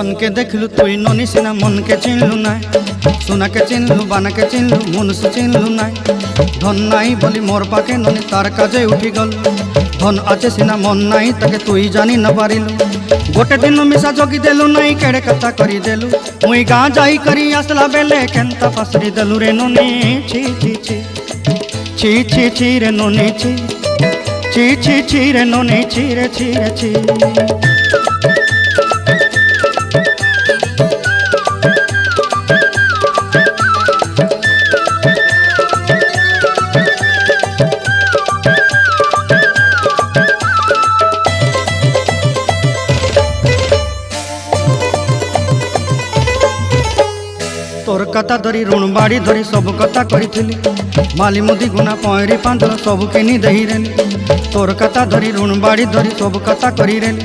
सन के देखलु तुई ननी सिना मन के चिन्हलु ना सोना के चिन्हलु बाना के चिन्हलु मनुष्य चिन्हलु ना धन नाई बोली मोर पाके ननी तार काजे उठी गल धन आचे सिना मन नाई ताके तुई जानी न पारिलु गोटे दिन मिसा जगी देलु नाई केड़े कथा करी देलु मुई गाँ जाई करी आसला बेले केंता पासरी देलु रे ननी छी छी छी छी छी छी रे ननी छी छी छी छी रे ननी छी रे छी रे छी। तोर कथा धरी ऋण बाड़ी धरी सब कथा करी माली मुदी गुना पहरी पांदल सब किनी दही रेली तोर कथा धरी ऋण बाड़ी धरी सब कथा करी रेली।